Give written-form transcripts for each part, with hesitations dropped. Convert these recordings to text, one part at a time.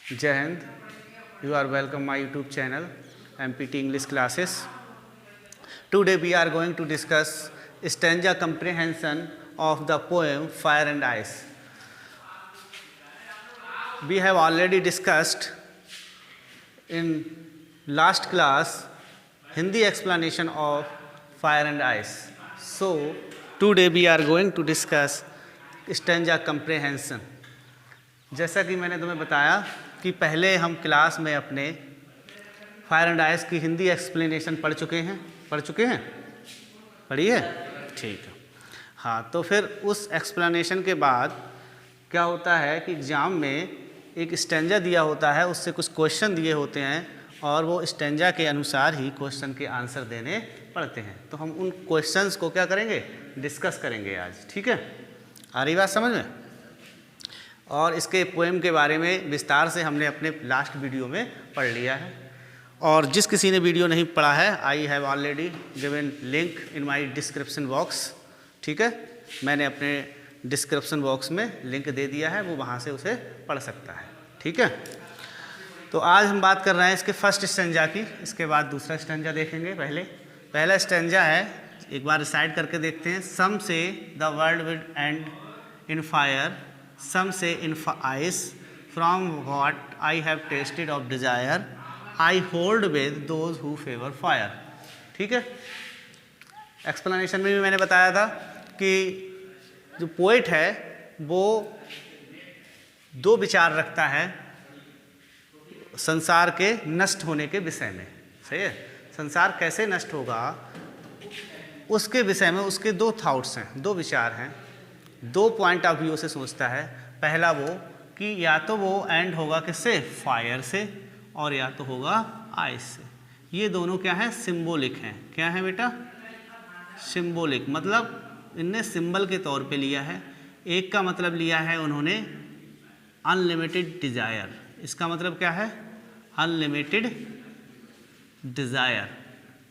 Jai Hind. You are welcome my YouTube channel MPT English classes. Today we are going to discuss stanza comprehension of the poem Fire and Ice. We have already discussed in last class Hindi explanation of Fire and Ice. So today we are going to discuss stanza comprehension. जैसा कि मैंने तुम्हें बताया कि पहले हम class में अपने फायर एंड आइस की हिंदी एक्सप्लेनेशन पढ़ चुके हैं पढ़ी है, ठीक है। हाँ, तो फिर उस एक्सप्लेनेशन के बाद क्या होता है कि एग्ज़ाम में एक स्टेंजा दिया होता है, उससे कुछ क्वेश्चन दिए होते हैं और वो स्टेंजा के अनुसार ही क्वेश्चन के आंसर देने पड़ते हैं। तो हम उन क्वेश्चंस को क्या करेंगे, डिस्कस करेंगे आज, ठीक है। आ रही बात समझ में? और इसके पोएम के बारे में विस्तार से हमने अपने लास्ट वीडियो में पढ़ लिया है। और जिस किसी ने वीडियो नहीं पढ़ा है, I have already given link in my description box, ठीक है। मैंने अपने डिस्क्रिप्शन बॉक्स में लिंक दे दिया है, वो वहाँ से उसे पढ़ सकता है, ठीक है। तो आज हम बात कर रहे हैं इसके फर्स्ट स्टेंजा की, इसके बाद दूसरा स्टेंजा देखेंगे। पहला स्टेंजा है, एक बार रिसाइड करके देखते हैं। सम से the world will and in fire, some say in ice, from what I have tasted of desire, I hold with those who favor fire। ठीक है। एक्सप्लेनेशन में भी मैंने बताया था कि जो पोएट है वो दो विचार रखता है संसार के नष्ट होने के विषय में, सही है। संसार कैसे नष्ट होगा उसके विषय में उसके दो थॉट्स हैं, दो विचार हैं, दो पॉइंट ऑफ व्यू से सोचता है। पहला वो कि या तो वो एंड होगा किससे, फायर से, और या तो होगा आइस से। ये दोनों क्या है, सिंबॉलिक हैं। क्या है बेटा, सिंबॉलिक, मतलब इनने सिंबल के तौर पे लिया है। एक का मतलब लिया है उन्होंने अनलिमिटेड डिजायर, इसका मतलब क्या है, अनलिमिटेड डिजायर,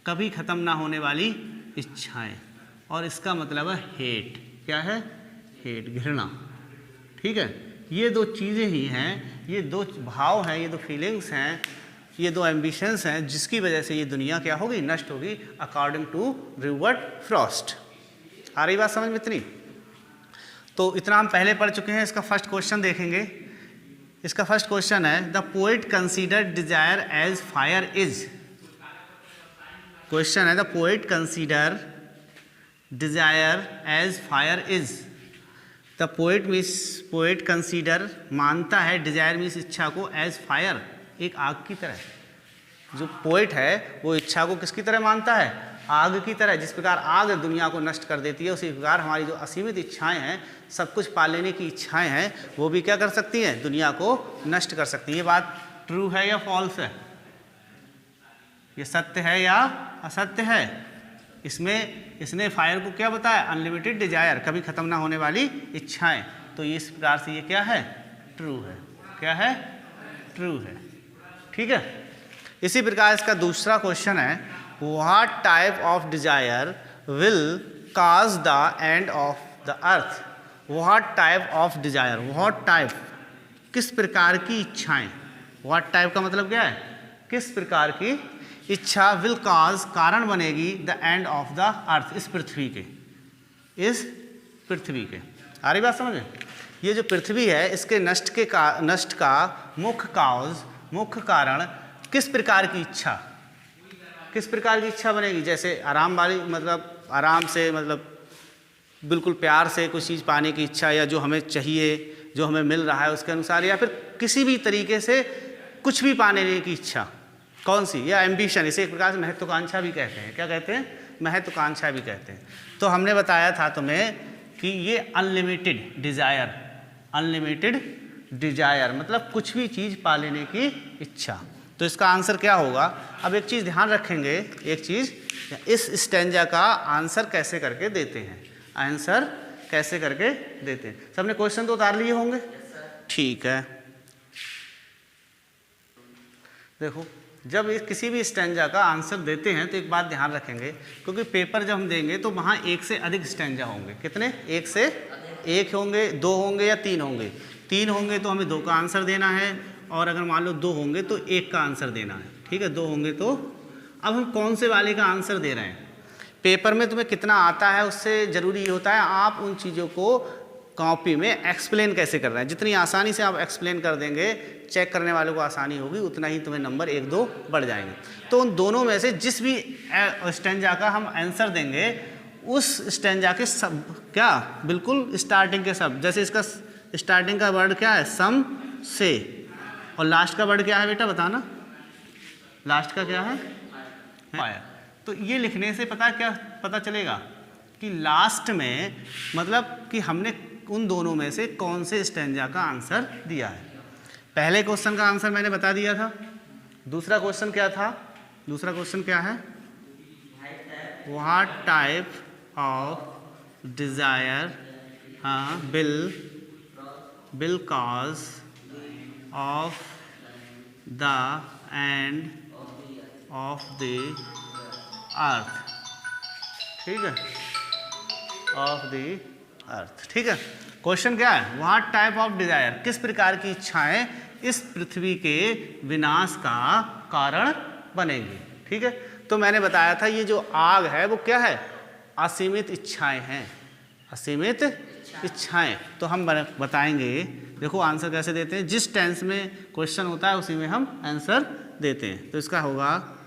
कभी ख़त्म ना होने वाली इच्छाएं। और इसका मतलब है हेट, क्या है, हेट, घृणा, ठीक है। ये दो चीज़ें ही हैं, ये दो भाव हैं, ये दो फीलिंग्स हैं, ये दो एम्बिशंस हैं जिसकी वजह से ये दुनिया क्या होगी, नष्ट होगी, अकॉर्डिंग टू रॉबर्ट फ्रॉस्ट। आ रही बात समझ में इतनी? तो इतना हम पहले पढ़ चुके हैं। इसका फर्स्ट क्वेश्चन देखेंगे। इसका फर्स्ट क्वेश्चन है, the poet consider desire as fire is. Question है, the poet consider desire as fire is. The poet means, poet consider मानता है, डिजायर मीन्स इच्छा को, एज फायर, एक आग की तरह। जो पोएट है वो इच्छा को किसकी तरह मानता है, आग की तरह। जिस प्रकार आग दुनिया को नष्ट कर देती है, उसी प्रकार हमारी जो असीमित इच्छाएं हैं, सब कुछ पा लेने की इच्छाएं हैं, वो भी क्या कर सकती हैं, दुनिया को नष्ट कर सकती है। ये बात ट्रू है या फॉल्स है, ये सत्य है या असत्य है? इसने फायर को क्या बताया, अनलिमिटेड डिजायर, कभी खत्म ना होने वाली इच्छाएं। तो ये इस प्रकार से ये क्या है, ट्रू है। क्या है, ट्रू है, ठीक है। इसी प्रकार इसका दूसरा क्वेश्चन है, what type of desire will cause the end of the earth. What type of desire, what type, किस प्रकार की इच्छाएं। व्हाट टाइप का मतलब क्या है, किस प्रकार की इच्छा, विल काज, कारण बनेगी, द एंड ऑफ द अर्थ, इस पृथ्वी के, इस पृथ्वी के। आ रही बात समझ में? ये जो पृथ्वी है इसके नष्ट का मुख्य काज, मुख्य कारण, किस प्रकार की इच्छा, किस प्रकार की इच्छा बनेगी। जैसे आराम वाली, मतलब आराम से, मतलब बिल्कुल प्यार से कुछ चीज़ पाने की इच्छा, या जो हमें चाहिए, जो हमें मिल रहा है उसके अनुसार, या फिर किसी भी तरीके से कुछ भी पाने की इच्छा, कौन सी, या एम्बिशन। इसे एक प्रकार से महत्वाकांक्षा भी कहते हैं। क्या कहते हैं, महत्वाकांक्षा भी कहते हैं। तो हमने बताया था तुम्हें कि ये अनलिमिटेड डिजायर, अनलिमिटेड डिजायर मतलब कुछ भी चीज़ पा लेने की इच्छा। तो इसका आंसर क्या होगा। अब एक चीज़ ध्यान रखेंगे, एक चीज़, इस स्टेंजा का आंसर कैसे करके देते हैं, आंसर कैसे करके देते हैं। सबने क्वेश्चन तो उतार लिए होंगे, ठीक है। देखो, जब किसी भी स्टेंजा का आंसर देते हैं तो एक बात ध्यान रखेंगे, क्योंकि पेपर जब हम देंगे तो वहाँ एक से अधिक स्टेंजा होंगे। कितने, एक से एक होंगे, दो होंगे या तीन होंगे। तीन होंगे तो हमें दो का आंसर देना है, और अगर मान लो 2 होंगे तो 1 का आंसर देना है, ठीक है, 2 होंगे तो। अब हम कौन से वाले का आंसर दे रहे हैं, पेपर में तुम्हें कितना आता है उससे ज़रूरी ये होता है आप उन चीज़ों को कॉपी में एक्सप्लेन कैसे कर रहे हैं। जितनी आसानी से आप एक्सप्लेन कर देंगे, चेक करने वालों को आसानी होगी, उतना ही तुम्हें नंबर 1-2 बढ़ जाएंगे। तो उन दोनों में से जिस भी स्टेंजा का हम आंसर देंगे, उस स्टेंजा के सब क्या बिल्कुल स्टार्टिंग के सब, जैसे इसका स्टार्टिंग का वर्ड क्या है, सम से, और लास्ट का वर्ड क्या है बेटा बताना, लास्ट का क्या है, फायर। तो ये लिखने से क्या पता चलेगा कि लास्ट में मतलब कि हमने उन दोनों में से कौन से स्टेंजा का आंसर दिया है। पहले क्वेश्चन का आंसर मैंने बता दिया था। दूसरा क्वेश्चन क्या था, दूसरा क्वेश्चन क्या है, what type of desire will cause of the end of the earth, ठीक है, ऑफ द अर्थ, ठीक है। क्वेश्चन क्या है, व्हाट टाइप ऑफ डिजायर, किस प्रकार की इच्छाएं इस पृथ्वी के विनाश का कारण बनेंगी, ठीक है। तो मैंने बताया था ये जो आग है वो क्या है, असीमित इच्छाएं हैं, असीमित इच्छाएं। तो हम बताएंगे, देखो आंसर कैसे देते हैं, जिस टेंस में क्वेश्चन होता है उसी में हम आंसर देते हैं। तो इसका होगा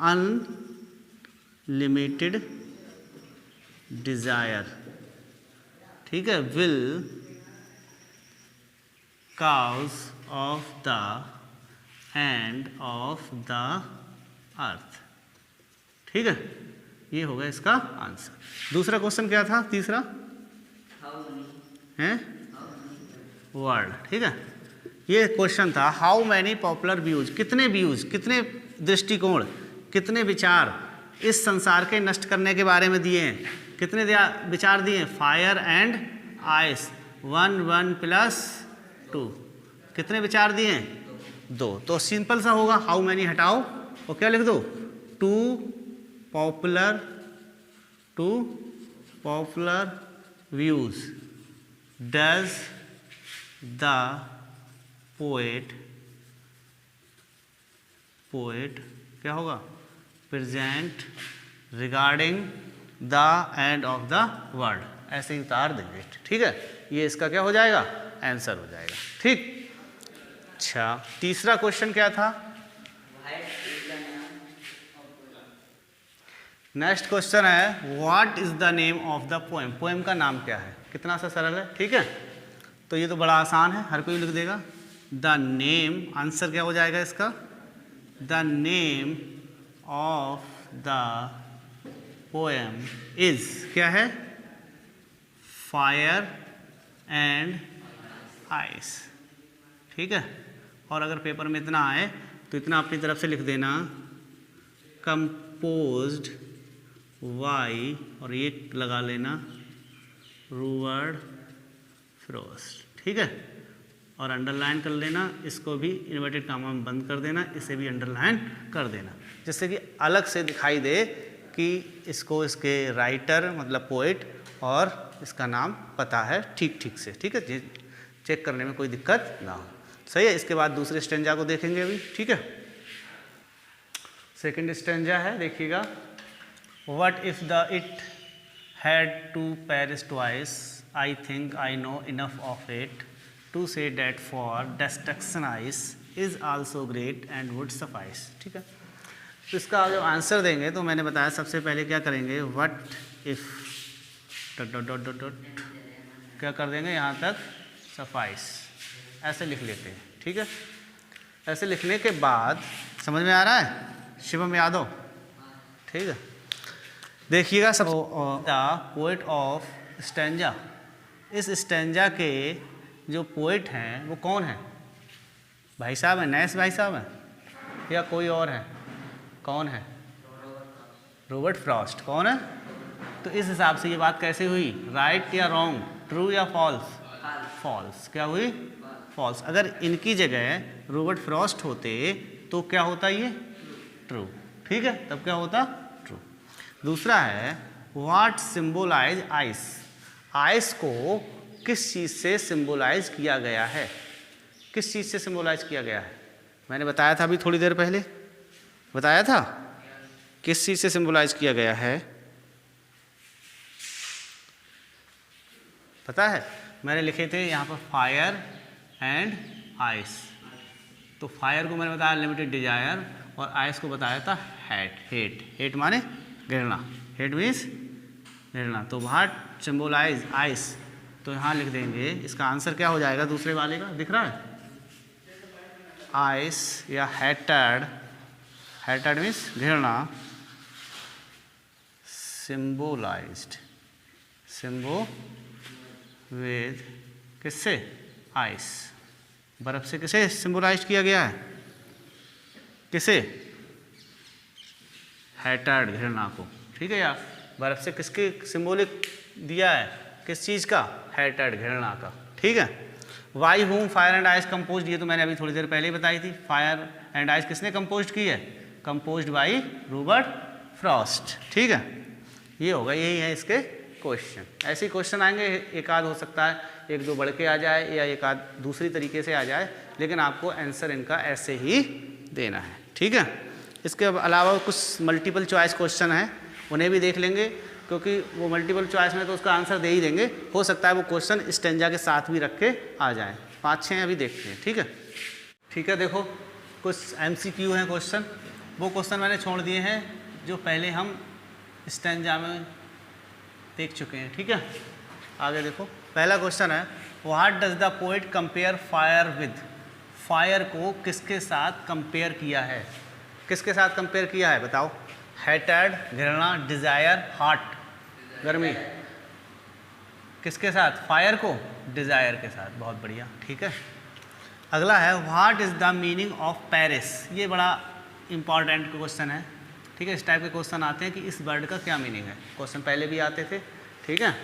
अनलिमिटेड डिजायर, ठीक है, will cause of the end of the earth, ठीक है, ये होगा इसका आंसर। दूसरा क्वेश्चन क्या था, तीसरा है वर्ड, ठीक है। ये क्वेश्चन था हाउ मैनी पॉपुलर व्यूज, कितने व्यूज, कितने दृष्टिकोण, कितने विचार इस संसार के नष्ट करने के बारे में दिए हैं, कितने विचार दिए हैं, फायर एंड आइस, 1 1 + 2, कितने विचार दिए हैं, 2। तो सिंपल सा होगा, हाउ मैनी हटाओ और क्या लिख दो, 2 popular views does the poet क्या होगा, present regarding the end of the world, ऐसे ही उतार देंगे, ठीक है। ये इसका क्या हो जाएगा, आंसर हो जाएगा, ठीक। अच्छा, तीसरा क्वेश्चन क्या था, नेक्स्ट क्वेश्चन है what is the name of the poem, poem का नाम क्या है। कितना सा सरल है, ठीक है। तो ये तो बड़ा आसान है, हर कोई लिख देगा। द नेम, आंसर क्या हो जाएगा इसका, the name of the poem is, क्या है, फायर एंड आइस, ठीक है। और अगर पेपर में इतना आए तो इतना अपनी तरफ से लिख देना, कंपोज्ड वाई, और ये लगा लेना रूवर्ड फ्रॉस्ट, ठीक है। और अंडरलाइन कर लेना, इसको भी इन्वर्टेड कामा में बंद कर देना, इसे भी अंडरलाइन कर देना, जिससे कि अलग से दिखाई दे कि इसको इसके राइटर मतलब पोएट और इसका नाम पता है ठीक से, ठीक है, चेक करने में कोई दिक्कत ना हो, सही है। इसके बाद दूसरे स्टेंजा को देखेंगे अभी, ठीक है। सेकंड स्टेंजा है, देखिएगा, what if the it had to perish twice, I think I know enough of it to say that for destruction ice is also great and would suffice, ठीक है। तो इसका जब आंसर देंगे तो मैंने बताया सबसे पहले क्या करेंगे, व्हाट इफ डॉट क्या कर देंगे, यहाँ तक सफाइस, ऐसे लिख लेते हैं, ठीक है। ऐसे लिखने के बाद समझ में आ रहा है शिवम यादव, ठीक है। देखिएगा, सब द पोएट ऑफ स्टेंजा, इस स्टेंजा के जो पोएट हैं वो कौन है, भाई साहब हैं, नैस भाई साहब हैं या कोई और है, कौन है, रॉबर्ट फ्रॉस्ट, कौन है। तो इस हिसाब से ये बात कैसे हुई, राइट या रॉन्ग, ट्रू या फॉल्स, फॉल्स, क्या हुई, फॉल्स। अगर इनकी जगह रॉबर्ट फ्रॉस्ट होते तो क्या होता, ये ट्रू, ठीक है, तब क्या होता, ट्रू। दूसरा है व्हाट सिंबलाइज आइस, आइस को किस चीज़ से सिंबलाइज किया गया है, किस चीज़ से सिम्बोलाइज किया गया है? मैंने बताया था अभी थोड़ी देर पहले, बताया था किस चीज़ से सिम्बोलाइज किया गया है, पता है? मैंने लिखे थे यहाँ पर फायर एंड आइस। तो फायर को मैंने बताया लिमिटेड डिजायर और आइस को बताया था हेट। हेट माने घृणा, हेट मीन्स घृणा। तो व्हाट सिम्बोलाइज आइस, तो यहाँ लिख देंगे, इसका आंसर क्या हो जाएगा दूसरे वाले का, दिख रहा है? आइस या हेटेड, हेटेड मीन्स घृणा, सिम्बोलाइज्ड, सिम्बो विद किससे? आइस। बर्फ से किसे सिम्बोलाइज किया गया है? किसे? हेटेड घृणा को, ठीक है यार। बर्फ से किसके सिम्बोलिक दिया है, किस चीज़ का? हेटेड घृणा का, ठीक है। Why home fire and ice compose, ये तो मैंने अभी थोड़ी देर पहले ही बताई थी। फायर एंड आइस किसने कंपोज की है? कंपोज्ड बाई रॉबर्ट फ्रॉस्ट, ठीक है। ये होगा, यही है इसके क्वेश्चन। ऐसे ही क्वेश्चन आएंगे, एक आध हो सकता है एक दो बढ़ के आ जाए या एक आध दूसरी तरीके से आ जाए, लेकिन आपको आंसर इनका ऐसे ही देना है, ठीक है। इसके अलावा कुछ मल्टीपल चॉइस क्वेश्चन हैं, उन्हें भी देख लेंगे, क्योंकि वो मल्टीपल चॉइस में तो उसका आंसर दे ही देंगे। हो सकता है वो क्वेश्चन स्टेंजा के साथ भी रख के आ जाएँ। 5-6 अभी देखते हैं, ठीक है। ठीक है, देखो कुछ MCQ हैं क्वेश्चन, वो क्वेश्चन मैंने छोड़ दिए हैं जो पहले हम स्टेंजा में देख चुके हैं, ठीक है। आगे देखो, पहला क्वेश्चन है, what does the poet compare fire with? Fire को किसके साथ कंपेयर किया है? किसके साथ कंपेयर किया है बताओ? हेटेड घृणा, डिजायर, हॉट गर्मी, किसके साथ? फायर को डिजायर के साथ। बहुत बढ़िया, ठीक है। अगला है, what is the meaning of Paris? ये बड़ा इंपॉर्टेंट क्वेश्चन है, ठीक है। इस टाइप के क्वेश्चन आते हैं कि इस वर्ड का क्या मीनिंग है। क्वेश्चन पहले भी आते थे, ठीक है,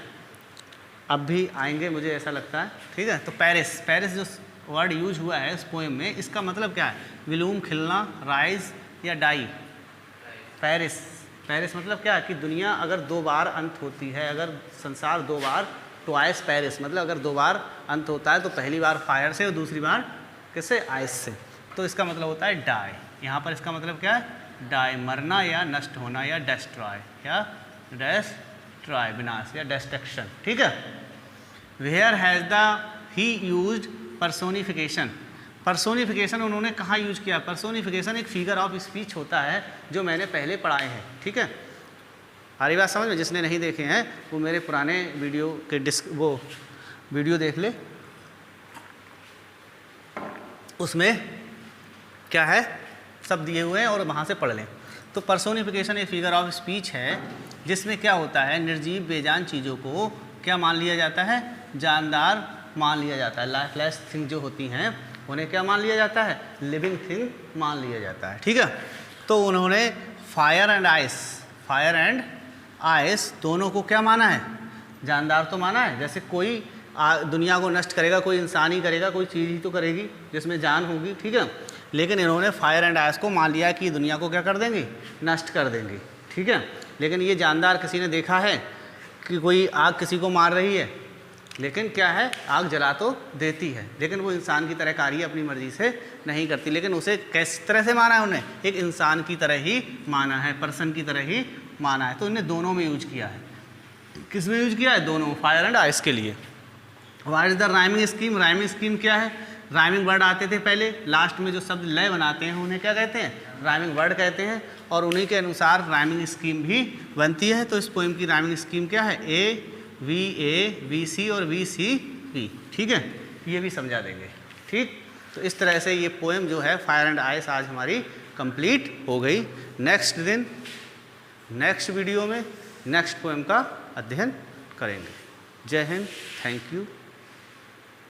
अब भी आएंगे मुझे ऐसा लगता है, ठीक है। तो पेरिस, पेरिस जो वर्ड यूज हुआ है इस पोएम में, इसका मतलब क्या है? विलूम, खिलना, राइज या डाई? पेरिस, पेरिस मतलब क्या है कि दुनिया अगर 2 बार अंत होती है, अगर संसार 2 बार, ट्वाइस पेरिस मतलब अगर 2 बार अंत होता है, तो पहली बार फायर से और दूसरी बार किससे? आइस से। तो इसका मतलब होता है डाई। यहाँ पर इसका मतलब क्या है? डाई, मरना या नष्ट होना या डेस्ट्रॉय, या डेस्ट्रॉय विनाश या डिस्ट्रक्शन, ठीक है। Where has the he used personification? Personification उन्होंने कहाँ यूज किया? पर्सोनिफिकेशन एक फिगर ऑफ स्पीच होता है जो मैंने पहले पढ़ाए हैं, ठीक है। हमारी बात समझ में, जिसने नहीं देखे हैं वो मेरे पुराने वीडियो के वो वीडियो देख ले, उसमें क्या है सब दिए हुए हैं और वहाँ से पढ़ लें। तो पर्सोनिफिकेशन एक फिगर ऑफ स्पीच है जिसमें क्या होता है, निर्जीव बेजान चीज़ों को क्या मान लिया जाता है? जानदार मान लिया जाता है। लाइफलेस थिंग जो होती हैं उन्हें क्या मान लिया जाता है? लिविंग थिंग मान लिया जाता है, ठीक है। तो उन्होंने fire and ice, fire and ice दोनों को क्या माना है? जानदार तो माना है। जैसे कोई दुनिया को नष्ट करेगा, कोई इंसान ही करेगा, कोई चीज़ ही तो करेगी जिसमें जान होगी, ठीक है। लेकिन इन्होंने फायर एंड आइस को मान लिया कि दुनिया को क्या कर देंगी? नष्ट कर देंगी, ठीक है। लेकिन ये जानदार किसी ने देखा है कि कोई आग किसी को मार रही है, लेकिन क्या है, आग जला तो देती है, लेकिन वो इंसान की तरह कार्य अपनी मर्जी से नहीं करती। लेकिन उसे किस तरह से माना है उन्हें? एक इंसान की तरह ही माना है, पर्सन की तरह ही माना है। तो इन्हें दोनों में यूज किया है। किस में यूज किया है? दोनों, फायर एंड आइस के लिए। What is the rhyming scheme? Rhyming scheme क्या है? राइमिंग वर्ड आते थे पहले, लास्ट में जो शब्द लय बनाते हैं उन्हें क्या कहते हैं? राइमिंग वर्ड कहते हैं, और उन्हीं के अनुसार राइमिंग स्कीम भी बनती है। तो इस पोएम की राइमिंग स्कीम क्या है? ए वी सी और वी सी वी, ठीक है। ये भी समझा देंगे, ठीक। तो इस तरह से ये पोएम जो है फायर एंड आइस आज हमारी कंप्लीट हो गई। नेक्स्ट दिन नेक्स्ट वीडियो में नेक्स्ट पोएम का अध्ययन करेंगे। जय हिंद, थैंक यू।